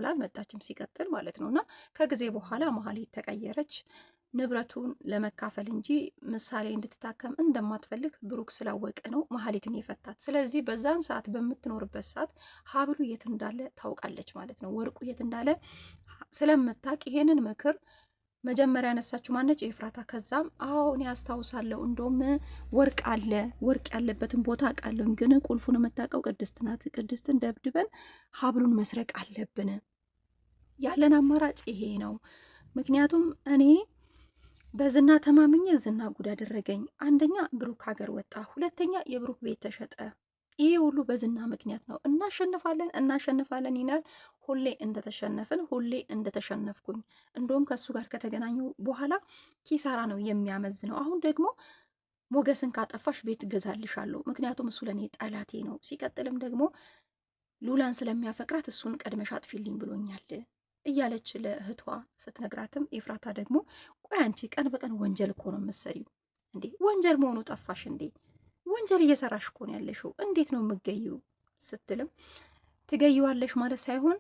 አልመጣችም ሲቀጥል ማለት ነው። እና ከጊዜ በኋላ መሀሌት ተቀየረች። ንብረቱን ለመካፈል እንጂ ምሳሌ እንድትታከም እንደማትፈልግ ብሩክ ስላወቀ ነው መሀሌትን የፈታት። ስለዚህ በዛን ሰዓት በምትኖርበት ሰዓት ሀብሉ የት እንዳለ ታውቃለች ማለት ነው። ወርቁ የት እንዳለ ስለምታውቅ ይሄንን ምክር መጀመሪያ ያነሳችው ማነች? ኤፍራታ። ከዛም አዎ እኔ አስታውሳለሁ፣ እንደውም ወርቅ አለ፣ ወርቅ ያለበትን ቦታ አውቃለሁ፣ ግን ቁልፉን የምታውቀው ቅድስት ናት። ቅድስትን ደብድበን ሀብሉን መስረቅ አለብን። ያለን አማራጭ ይሄ ነው። ምክንያቱም እኔ በዝና ተማምኜ ዝና ጉድ አደረገኝ። አንደኛ ብሩክ ሀገር ወጣ፣ ሁለተኛ የብሩክ ቤት ተሸጠ። ይሄ ሁሉ በዝና ምክንያት ነው። እናሸንፋለን እናሸንፋለን ይላል። ሁሌ እንደተሸነፍን፣ ሁሌ እንደተሸነፍኩኝ፣ እንደውም ከእሱ ጋር ከተገናኙ በኋላ ኪሳራ ነው የሚያመዝነው። አሁን ደግሞ ሞገስን ካጠፋሽ ቤት እገዛልሻለሁ፣ ምክንያቱም እሱ ለእኔ ጠላቴ ነው። ሲቀጥልም ደግሞ ሉላን ስለሚያፈቅራት እሱን ቀድመሽ አጥፊልኝ ብሎኛል እያለች ለእህቷ ስትነግራትም ኤፍራታ ደግሞ ቆይ አንቺ ቀን በቀን ወንጀል እኮ ነው የምትሰሪው እንዴ? ወንጀል መሆኑ ጠፋሽ እንዴ? ወንጀል እየሰራሽ እኮ ነው ያለሽው፣ እንዴት ነው የምትገይው? ስትልም ትገይዋለሽ ማለት ሳይሆን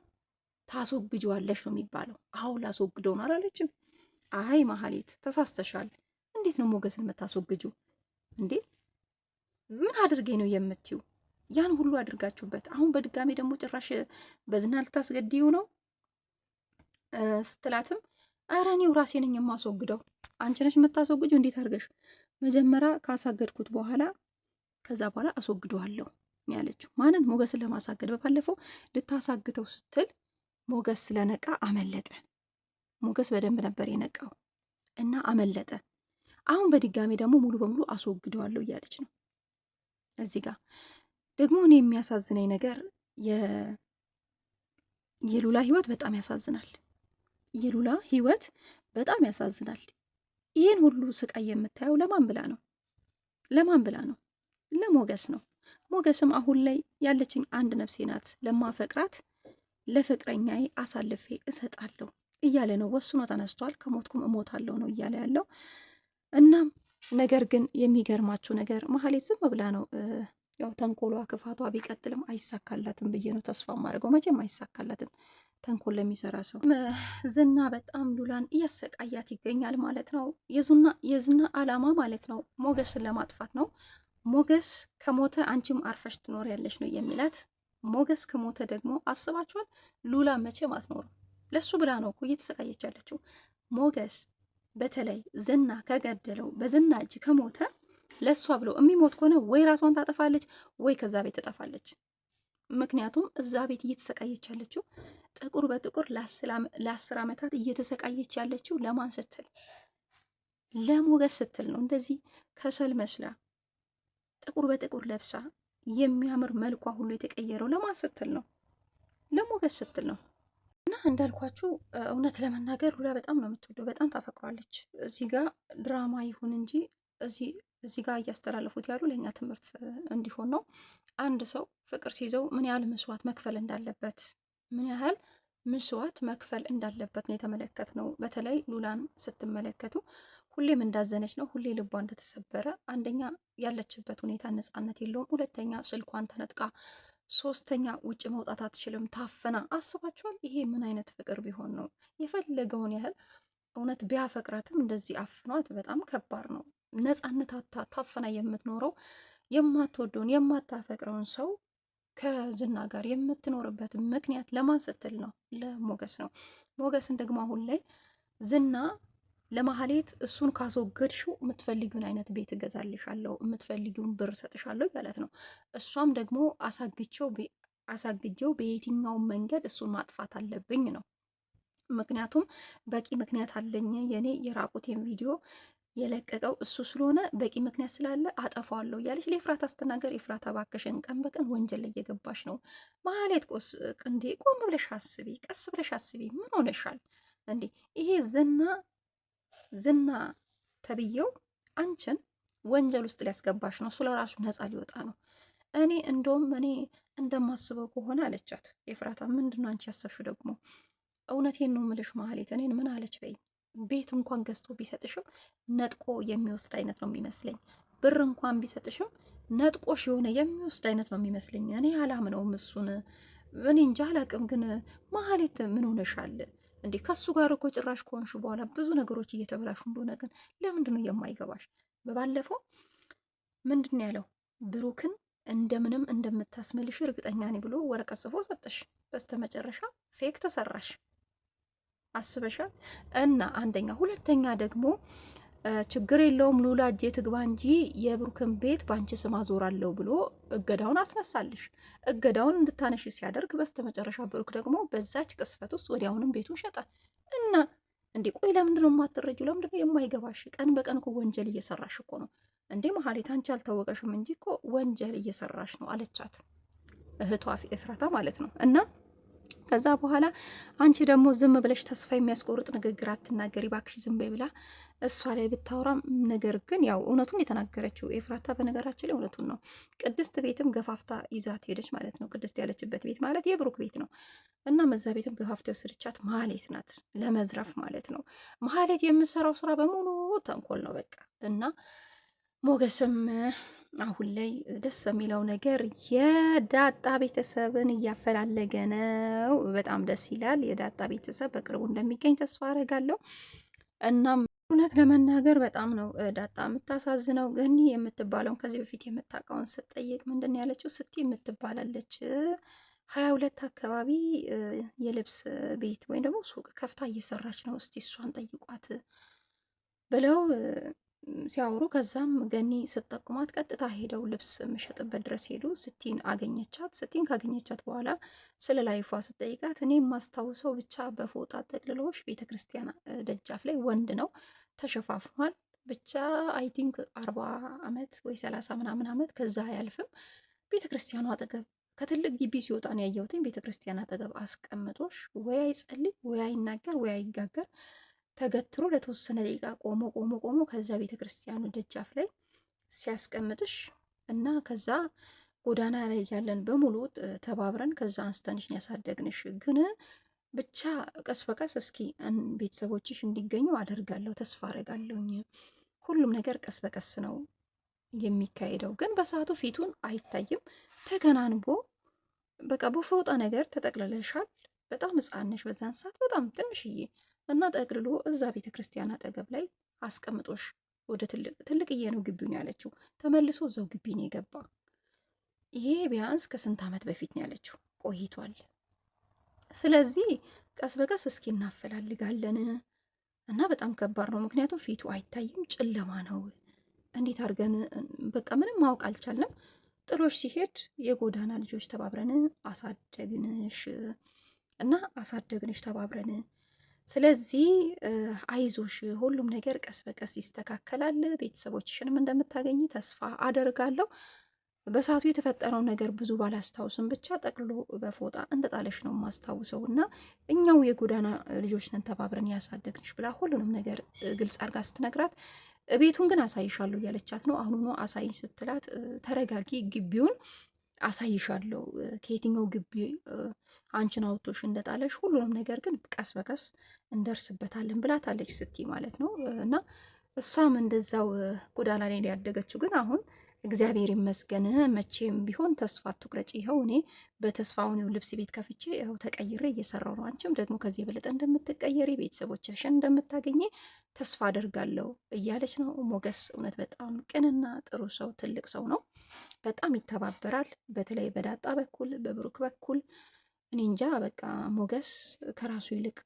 ታስወግጅዋለሽ ነው የሚባለው። አሁን ላስወግደው ነው አላለችም? አይ መሀሌት ተሳስተሻል። እንዴት ነው ሞገስን የምታስወግጁ እንዴ? ምን አድርጌ ነው የምትዩ? ያን ሁሉ አድርጋችሁበት አሁን በድጋሚ ደግሞ ጭራሽ በዝና ልታስገድዩ ነው ስትላትም ኧረ እኔው ራሴ ነኝ የማስወግደው። አንቺ ነሽ የምታስወግጁ? እንዴት አድርገሽ? መጀመሪያ ካሳገድኩት በኋላ ከዛ በኋላ አስወግደዋለሁ ያለችው። ማንን? ሞገስን ለማሳገድ። በባለፈው ልታሳግተው ስትል ሞገስ ስለነቃ አመለጠ። ሞገስ በደንብ ነበር የነቃው እና አመለጠ። አሁን በድጋሚ ደግሞ ሙሉ በሙሉ አስወግደዋለሁ እያለች ነው። እዚህ ጋር ደግሞ እኔ የሚያሳዝነኝ ነገር የሉላ ህይወት በጣም ያሳዝናል። የሉላ ህይወት በጣም ያሳዝናል። ይህን ሁሉ ስቃይ የምታየው ለማን ብላ ነው? ለማን ብላ ነው? ለሞገስ ነው። ሞገስም አሁን ላይ ያለችኝ አንድ ነፍሴ ናት፣ ለማፈቅራት ለፍቅረኛዬ አሳልፌ እሰጣለሁ እያለ ነው። ወስኖ ተነስቷል። ከሞትኩም እሞታለሁ ነው እያለ ያለው። እናም ነገር ግን የሚገርማችሁ ነገር መሀሌት ዝም ብላ ነው ያው ተንኮሏ ክፋቷ ቢቀጥልም አይሳካላትም ብዬ ነው ተስፋ ማድረገው። መቼም አይሳካላትም ተንኮል ለሚሰራ ሰው። ዝና በጣም ሉላን እያሰቃያት ይገኛል ማለት ነው። የዝና አላማ ማለት ነው ሞገስን ለማጥፋት ነው። ሞገስ ከሞተ አንቺም አርፈሽ ትኖሪያለሽ ነው የሚላት። ሞገስ ከሞተ ደግሞ አስባችኋል? ሉላ መቼም አትኖርም። ለሱ ብላ ነው እኮ እየተሰቃየች ያለችው። ሞገስ በተለይ ዝና ከገደለው በዝና እጅ ከሞተ ለእሷ ብሎ የሚሞት ከሆነ ወይ ራሷን ታጠፋለች ወይ ከዛ ቤት ትጠፋለች። ምክንያቱም እዛ ቤት እየተሰቃየች ያለችው ጥቁር በጥቁር ለ10 ዓመታት እየተሰቃየች ያለችው ለማን ስትል? ለሞገስ ስትል ነው። እንደዚህ ከሰል መስላ ጥቁር በጥቁር ለብሳ የሚያምር መልኳ ሁሉ የተቀየረው ለማን ስትል ነው? ለሞገስ ስትል ነው። እና እንዳልኳችሁ እውነት ለመናገር ሉላ በጣም ነው የምትወደው፣ በጣም ታፈቅሯለች። እዚህ ጋር ድራማ ይሁን እንጂ እዚህ ጋር እያስተላለፉት ያሉ ለእኛ ትምህርት እንዲሆን ነው። አንድ ሰው ፍቅር ሲይዘው ምን ያህል መስዋዕት መክፈል እንዳለበት ነው የተመለከት ነው። በተለይ ሉላን ስትመለከቱ ሁሌም እንዳዘነች ነው፣ ሁሌ ልቧ እንደተሰበረ። አንደኛ ያለችበት ሁኔታ ነፃነት የለውም፣ ሁለተኛ ስልኳን ተነጥቃ፣ ሶስተኛ ውጭ መውጣት አትችልም፣ ታፍና። አስባችኋል? ይሄ ምን አይነት ፍቅር ቢሆን ነው? የፈለገውን ያህል እውነት ቢያፈቅራትም እንደዚህ አፍኗት በጣም ከባድ ነው። ነፃነት ታፍና የምትኖረው የማትወደውን የማታፈቅረውን ሰው ከዝና ጋር የምትኖርበት ምክንያት ለማን ስትል ነው? ለሞገስ ነው። ሞገስን ደግሞ አሁን ላይ ዝና ለማህሌት እሱን ካስወገድሽው የምትፈልጊውን አይነት ቤት እገዛልሻለሁ፣ የምትፈልጊውን ብር ሰጥሻለሁ ያለት ነው። እሷም ደግሞ አሳግጀው በየትኛውም መንገድ እሱን ማጥፋት አለብኝ ነው። ምክንያቱም በቂ ምክንያት አለኝ፣ የኔ የራቁቴን ቪዲዮ የለቀቀው እሱ ስለሆነ በቂ ምክንያት ስላለ አጠፋዋለሁ እያለች ለኤፍራታ ስትናገር፣ ኤፍራታ እባክሽን ቀን በቀን ወንጀል ላይ እየገባሽ ነው ማህሌት፣ እንዴ ቆም ብለሽ አስቢ፣ ቀስ ብለሽ አስቢ፣ ምን ሆነሻል እንዴ? ይሄ ዝና ተብዬው አንቺን ወንጀል ውስጥ ሊያስገባሽ ነው፣ እሱ ለራሱ ነፃ ሊወጣ ነው። እኔ እንደማስበው ከሆነ አለቻት ኤፍራታ። ምንድነው አንቺ ያሰብሽው ደግሞ? እውነቴን ነው ምልሽ ማህሌት፣ እኔን ምን አለች በይ፣ ቤት እንኳን ገዝቶ ቢሰጥሽም ነጥቆ የሚወስድ አይነት ነው የሚመስለኝ። ብር እንኳን ቢሰጥሽም ነጥቆሽ የሆነ የሚወስድ አይነት ነው የሚመስለኝ። እኔ አላምነውም እሱን እኔ እንጃ አላቅም። ግን ማህሌት ምን ሆነሻል እንዴ? ከሱ ጋር እኮ ጭራሽ ከሆንሽ በኋላ ብዙ ነገሮች እየተበላሹ እንደሆነ ግን ለምንድን ነው የማይገባሽ? በባለፈው ምንድን ያለው ብሩክን እንደምንም እንደምታስመልሽ እርግጠኛ ነኝ ብሎ ወረቀት ጽፎ ሰጠሽ። በስተመጨረሻ ፌክ ተሰራሽ። አስበሻል? እና አንደኛ፣ ሁለተኛ ደግሞ ችግር የለውም ሉላ እጄ ትግባ እንጂ የብሩክን ቤት በአንቺ ስም አዞራለሁ ብሎ እገዳውን አስነሳልሽ። እገዳውን እንድታነሽ ሲያደርግ በስተመጨረሻ ብሩክ ደግሞ በዛች ቅስፈት ውስጥ ወዲያውንም ቤቱን ሸጠ። እና እንዴ ቆይ ለምንድን ነው የማትረጂው? ለምንድን ነው የማይገባሽ? ቀን በቀን እኮ ወንጀል እየሰራሽ እኮ ነው እንዴ መሀሌት። አንቺ አልታወቀሽም እንጂ እኮ ወንጀል እየሰራሽ ነው አለቻት፣ እህቷ ኤፍራታ ማለት ነው። እና ከዛ በኋላ አንቺ ደግሞ ዝም ብለሽ ተስፋ የሚያስቆርጥ ንግግር አትናገሪ ባክሽ ዝም በይ ብላ እሷ ላይ ብታወራም፣ ነገር ግን ያው እውነቱን የተናገረችው ኤፍራታ በነገራችን ላይ እውነቱን ነው። ቅድስት ቤትም ገፋፍታ ይዛት ሄደች ማለት ነው። ቅድስት ያለችበት ቤት ማለት የብሩክ ቤት ነው እና መዛ ቤትም ገፋፍታ የወሰደቻት ማህሌት ናት፣ ለመዝረፍ ማለት ነው። ማህሌት የምሰራው ስራ በሙሉ ተንኮል ነው በቃ። እና ሞገስም አሁን ላይ ደስ የሚለው ነገር የዳጣ ቤተሰብን እያፈላለገ ነው። በጣም ደስ ይላል። የዳጣ ቤተሰብ በቅርቡ እንደሚገኝ ተስፋ አደርጋለሁ። እናም እውነት ለመናገር በጣም ነው ዳጣ የምታሳዝነው። ገኒ የምትባለውን ከዚህ በፊት የምታውቀውን ስትጠይቅ ምንድን ነው ያለችው? ስቲ የምትባላለች 22 አካባቢ የልብስ ቤት ወይም ደግሞ ሱቅ ከፍታ እየሰራች ነው፣ እስቲ እሷን ጠይቋት ብለው ሲያወሩ ከዛም ገኒ ስትጠቁማት ቀጥታ ሄደው ልብስ የምሸጥበት ድረስ ሄዱ። ስቲን አገኘቻት። ስቲን ካገኘቻት በኋላ ስለ ላይፏ ስትጠይቃት እኔ የማስታውሰው ብቻ በፎጣ ጠቅልሎሽ ቤተ ክርስቲያን ደጃፍ ላይ ወንድ ነው ተሸፋፍኗል፣ ብቻ አይ ቲንክ 40 ዓመት ወይ 30 ምናምን ዓመት ከዛ አያልፍም። ቤተ ክርስቲያኑ አጠገብ ከትልቅ ግቢ ሲወጣ ነው ያየሁትኝ። ቤተ ክርስቲያን አጠገብ አስቀምጦሽ ወይ አይጸልይ ወይ አይናገር ወይ አይጋገር ተገትሮ ለተወሰነ ደቂቃ ቆሞ ቆሞ ቆሞ ከዛ ቤተ ክርስቲያኑ ደጃፍ ላይ ሲያስቀምጥሽ እና ከዛ ጎዳና ላይ ያለን በሙሉ ተባብረን ከዛ አንስተንሽ ያሳደግንሽ፣ ግን ብቻ ቀስ በቀስ እስኪ ቤተሰቦችሽ እንዲገኙ አደርጋለሁ፣ ተስፋ አደርጋለሁኝ። ሁሉም ነገር ቀስ በቀስ ነው የሚካሄደው። ግን በሰዓቱ ፊቱን አይታይም፣ ተከናንቦ በቃ በፎጣ ነገር ተጠቅልለሻል። በጣም ሕፃን ነሽ በዛን ሰዓት በጣም ትንሽዬ እና ጠቅልሎ እዛ ቤተ ክርስቲያን አጠገብ ላይ አስቀምጦሽ ወደ ትልቅዬ ነው ግቢውን ያለችው። ተመልሶ እዛው ግቢ ነው የገባ። ይሄ ቢያንስ ከስንት ዓመት በፊት ነው ያለችው፣ ቆይቷል። ስለዚህ ቀስ በቀስ እስኪ እናፈላልጋለን እና በጣም ከባድ ነው። ምክንያቱም ፊቱ አይታይም፣ ጨለማ ነው። እንዴት አድርገን በቃ ምንም ማወቅ አልቻልንም። ጥሎሽ ሲሄድ የጎዳና ልጆች ተባብረን አሳደግንሽ እና አሳደግንሽ ተባብረን። ስለዚህ አይዞሽ፣ ሁሉም ነገር ቀስ በቀስ ይስተካከላል። ቤተሰቦችሽንም እንደምታገኝ ተስፋ አደርጋለሁ። በሰዓቱ የተፈጠረው ነገር ብዙ ባላስታውስም ብቻ ጠቅሎ በፎጣ እንደጣለሽ ነው የማስታውሰው እና እኛው የጎዳና ልጆች ነን ተባብረን ያሳደግንሽ ብላ ሁሉንም ነገር ግልጽ አድርጋ ስትነግራት ቤቱን ግን አሳይሻለሁ እያለቻት ነው። አሁኑ አሳይ ስትላት ተረጋጊ፣ ግቢውን አሳይሻለሁ ከየትኛው ግቢ አንቺን አውቶሽ እንደጣለሽ ሁሉንም ነገር ግን ቀስ በቀስ እንደርስበታለን ብላታለች ስቲ ማለት ነው። እና እሷም እንደዛው ጎዳና ላይ ያደገችው ግን አሁን እግዚአብሔር ይመስገን መቼም ቢሆን ተስፋ አትቁረጪ፣ ይኸው እኔ በተስፋውን ልብስ ቤት ከፍቼ ይኸው ተቀይሬ እየሰራው ነው፣ አንቺም ደግሞ ከዚህ የበለጠ እንደምትቀየሪ ቤተሰቦችሽን እንደምታገኘ ተስፋ አደርጋለሁ እያለች ነው። ሞገስ እውነት በጣም ቅንና ጥሩ ሰው፣ ትልቅ ሰው ነው። በጣም ይተባበራል። በተለይ በዳጣ በኩል በብሩክ በኩል እኔ እንጃ በቃ ሞገስ ከራሱ ይልቅ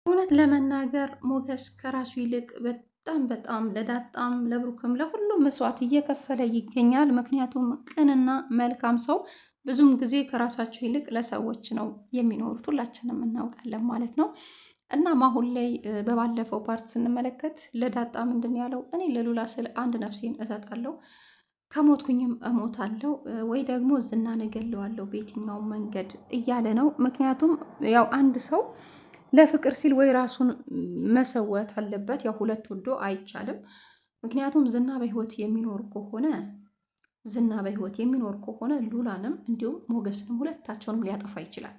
እውነት ለመናገር ሞገስ ከራሱ ይልቅ በጣም በጣም ለዳጣም ለብሩክም ለሁሉም መስዋዕት እየከፈለ ይገኛል። ምክንያቱም ቅንና መልካም ሰው ብዙም ጊዜ ከራሳቸው ይልቅ ለሰዎች ነው የሚኖሩት፣ ሁላችንም እናውቃለን ማለት ነው። እናም አሁን ላይ በባለፈው ፓርት ስንመለከት ለዳጣ ምንድን ያለው እኔ ለሉላ ስል አንድ ነፍሴን እሰጣለሁ ከሞትኩኝም እሞታለሁ ወይ ደግሞ ዝናን እገለዋለሁ በየትኛው መንገድ እያለ ነው። ምክንያቱም ያው አንድ ሰው ለፍቅር ሲል ወይ ራሱን መሰወት አለበት። ያው ሁለት ወዶ አይቻልም። ምክንያቱም ዝና በህይወት የሚኖር ከሆነ ሉላንም እንዲሁም ሞገስንም ሁለታቸውንም ሊያጠፋ ይችላል፣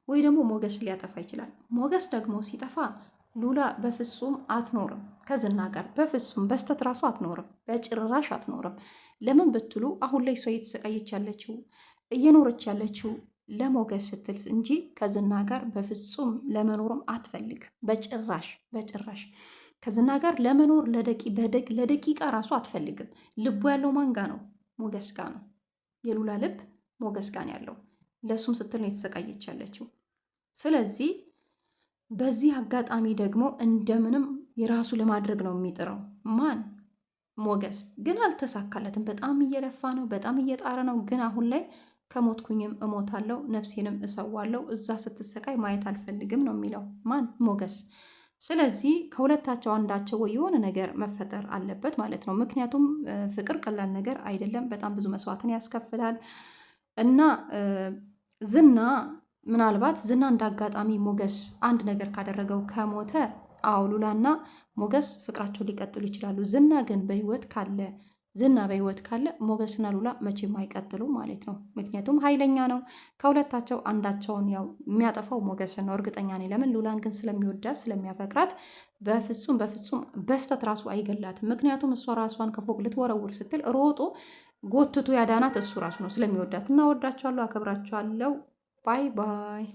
ወይ ደግሞ ሞገስ ሊያጠፋ ይችላል። ሞገስ ደግሞ ሲጠፋ ሉላ በፍጹም አትኖርም ከዝና ጋር፣ በፍጹም በስተት ራሱ አትኖርም፣ በጭራሽ አትኖርም። ለምን ብትሉ አሁን ላይ እሷ እየተሰቃየች ያለችው እየኖረች ያለችው ለሞገስ ስትል እንጂ ከዝና ጋር በፍጹም ለመኖርም አትፈልግም። በጭራሽ በጭራሽ ከዝና ጋር ለመኖር ለደቂቃ ራሱ አትፈልግም። ልቡ ያለው ማን ጋ ነው? ሞገስ ጋ ነው። የሉላ ልብ ሞገስ ጋ ነው ያለው። ለእሱም ስትል ነው የተሰቃየች ያለችው። ስለዚህ በዚህ አጋጣሚ ደግሞ እንደምንም የራሱ ለማድረግ ነው የሚጥረው። ማን? ሞገስ። ግን አልተሳካለትም። በጣም እየለፋ ነው፣ በጣም እየጣረ ነው። ግን አሁን ላይ ከሞትኩኝም እሞታለሁ፣ ነፍሴንም እሰዋለሁ፣ እዛ ስትሰቃይ ማየት አልፈልግም ነው የሚለው። ማን? ሞገስ። ስለዚህ ከሁለታቸው አንዳቸው ወይ የሆነ ነገር መፈጠር አለበት ማለት ነው። ምክንያቱም ፍቅር ቀላል ነገር አይደለም፣ በጣም ብዙ መስዋዕትን ያስከፍላል እና ዝና ምናልባት ዝና እንዳጋጣሚ ሞገስ አንድ ነገር ካደረገው ከሞተ አዎ ሉላና ሞገስ ፍቅራቸው ሊቀጥሉ ይችላሉ። ዝና በህይወት ካለ ሞገስና ሉላ መቼም አይቀጥሉ ማለት ነው። ምክንያቱም ኃይለኛ ነው። ከሁለታቸው አንዳቸውን ያው የሚያጠፋው ሞገስን ነው እርግጠኛ ነኝ። ለምን? ሉላን ግን ስለሚወዳት ስለሚያፈቅራት በፍጹም በፍጹም በስተት ራሱ አይገላትም። ምክንያቱም እሷ ራሷን ከፎቅ ልትወረውር ስትል ሮጦ ጎትቶ ያዳናት እሱ ራሱ ነው ስለሚወዳት። እና ወዳቸዋለሁ፣ አከብራቸዋለሁ። ባይ ባይ